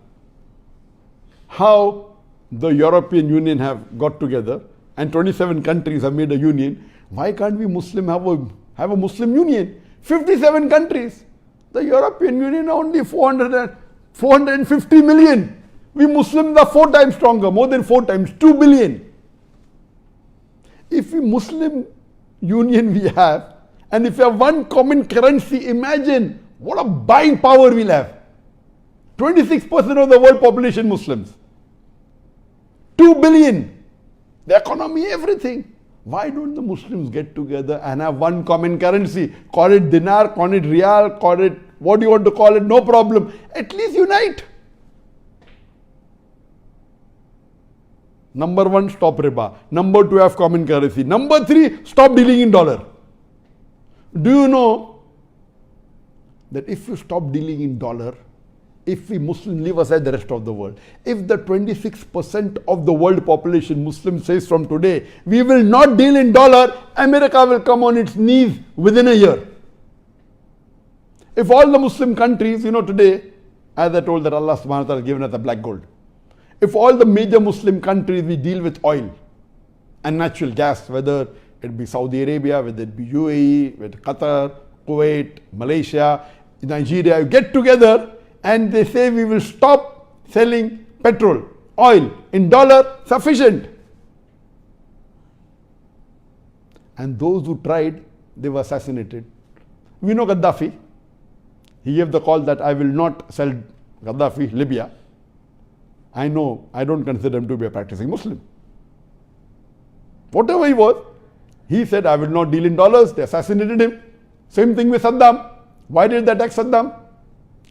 How the European Union have got together and 27 countries have made a union. Why can't we Muslim have a Muslim union? 57 countries. The European Union are only 450 million. We Muslims are 4 times stronger, more than 4 times, 2 billion. If we Muslim union we have, and if we have one common currency, imagine what a buying power we'll have. 26% of the world population Muslims. 2 billion. The economy, everything. Why don't the Muslims get together and have one common currency? Call it dinar, call it real, call it what you want to call it, no problem. At least unite. Number one, stop riba. Number two, have common currency. Number three, stop dealing in dollar. Do you know that if you stop dealing in dollar, if we Muslims leave aside the rest of the world, if the 26% of the world population Muslim says from today, we will not deal in dollar, America will come on its knees within a year. If all the Muslim countries, today, as I told that Allah subhanahu wa ta'ala has given us the black gold. If all the major Muslim countries we deal with oil and natural gas, whether it be Saudi Arabia, whether it be UAE, whether Qatar, Kuwait, Malaysia, Nigeria, you get together and they say we will stop selling petrol, oil in dollar, sufficient. And those who tried, they were assassinated. We know Gaddafi. He gave the call that I will not sell Gaddafi, Libya. I know, I don't consider him to be a practicing Muslim. Whatever he was, he said, I will not deal in dollars. They assassinated him. Same thing with Saddam. Why did they attack Saddam?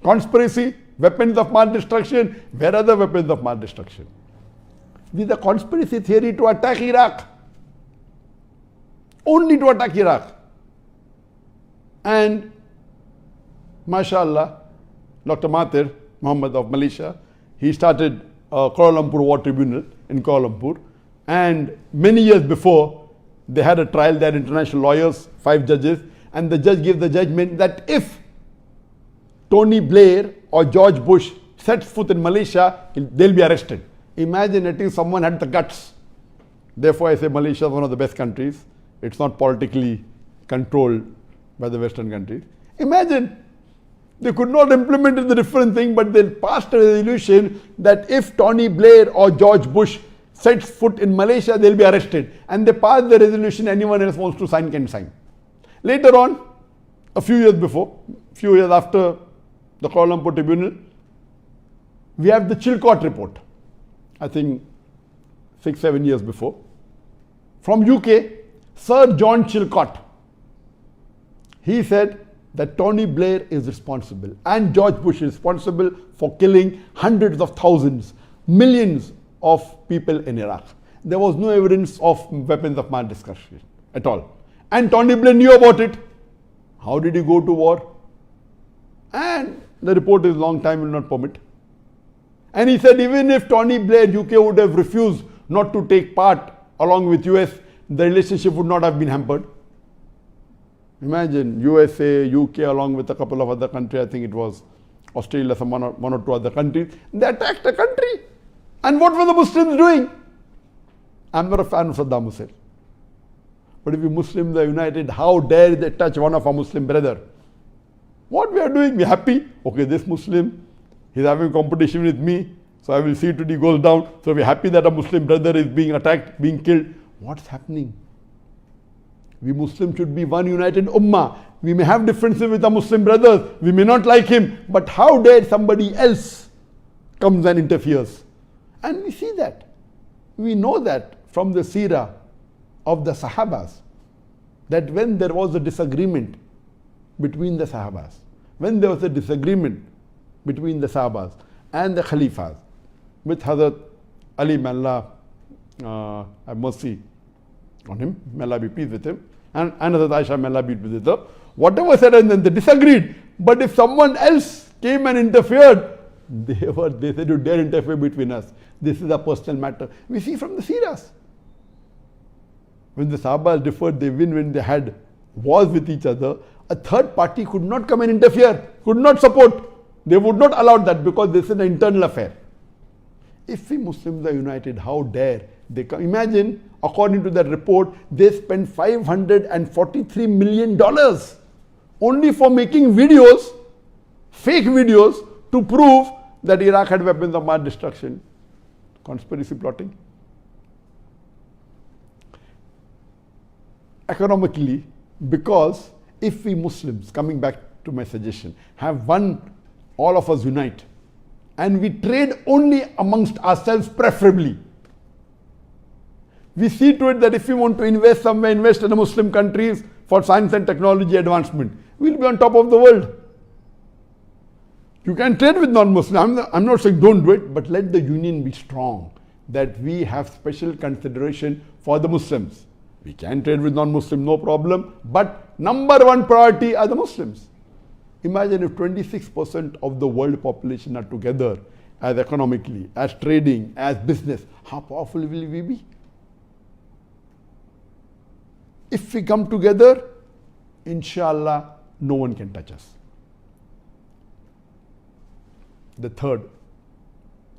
Conspiracy, weapons of mass destruction. Where are the weapons of mass destruction? These are conspiracy theory to attack Iraq. Only to attack Iraq. And, mashallah, Dr. Mahathir Mohamad of Malaysia, he started a Kuala Lumpur War Tribunal in Kuala Lumpur. And many years before, they had a trial, they had international lawyers, 5 judges, and the judge gave the judgment that if Tony Blair or George Bush sets foot in Malaysia, they'll be arrested. Imagine at least someone had the guts. Therefore, I say Malaysia is one of the best countries. It's not politically controlled by the Western countries. Imagine, they could not implement the different thing, but they passed a resolution that if Tony Blair or George Bush sets foot in Malaysia, they'll be arrested. And they passed the resolution, anyone else wants to sign can sign. Later on, a few years after the Kuala Lumpur Tribunal, we have the Chilcot report, I think 6-7 years before. From UK, Sir John Chilcot, he said that Tony Blair is responsible and George Bush is responsible for killing hundreds of thousands, millions of people in Iraq. There was no evidence of weapons of mass destruction at all. And Tony Blair knew about it. How did he go to war? And the report is long time will not permit. And he said even if Tony Blair, UK would have refused not to take part along with US, the relationship would not have been hampered. Imagine USA, UK along with a couple of other countries, I think it was Australia, some one or two other countries, they attacked a country. And what were the Muslims doing? I'm not a fan of Saddam Hussein. But if you Muslims are united, how dare they touch one of our Muslim brother? What we are doing? We're happy. Okay, this Muslim, he's having competition with me, so I will see till he goes down. So we're happy that a Muslim brother is being attacked, being killed. What's happening? We Muslims should be one united ummah. We may have differences with our Muslim brothers. We may not like him. But how dare somebody else comes and interferes? And we see that. We know that from the seerah of the Sahabas, that when there was a disagreement between the Sahabas, when there was a disagreement between the Sahabas and the Khalifas, with Hazrat Ali, may Allah have mercy on him, may Allah be pleased with him, and Hazrat Aisha, may Allah be pleased with her, whatever said, and then they disagreed. But if someone else came and interfered, they said, you dare interfere between us. This is a personal matter. We see from the seerahs. When the Sahabas differed, they win when they had wars with each other. A third party could not come and interfere, could not support. They would not allow that because this is an internal affair. If we Muslims are united, how dare they come? Imagine, according to that report, they spent $543 million only for making videos, fake videos, to prove that Iraq had weapons of mass destruction. Conspiracy plotting. Economically, because if we Muslims, coming back to my suggestion, have one, all of us unite, and we trade only amongst ourselves preferably. We see to it that if we want to invest somewhere, invest in the Muslim countries for science and technology advancement. We'll be on top of the world. You can trade with non-Muslims. I'm not saying don't do it, but let the union be strong, that we have special consideration for the Muslims. We can trade with non-Muslims, no problem, but number one priority are the Muslims. Imagine if 26% of the world population are together as economically, as trading, as business. How powerful will we be? If we come together, inshallah, no one can touch us. The third,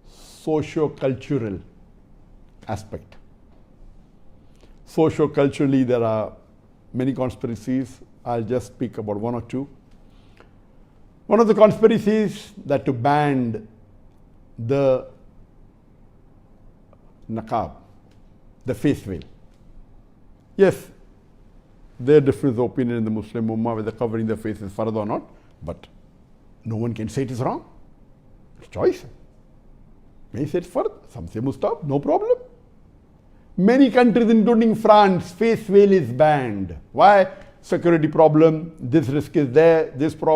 socio-cultural aspect. Socio-culturally, there are many conspiracies. I'll just speak about one or two. One of the conspiracies that to ban the niqab, the face veil. Yes, there are different opinion in the Muslim Ummah whether covering the face is fard or not, but no one can say it is wrong. It's choice. Many say it's fard, some say mustab, no problem. Many countries, including France, face veil is banned. Why? Security problem, this risk is there, this problem.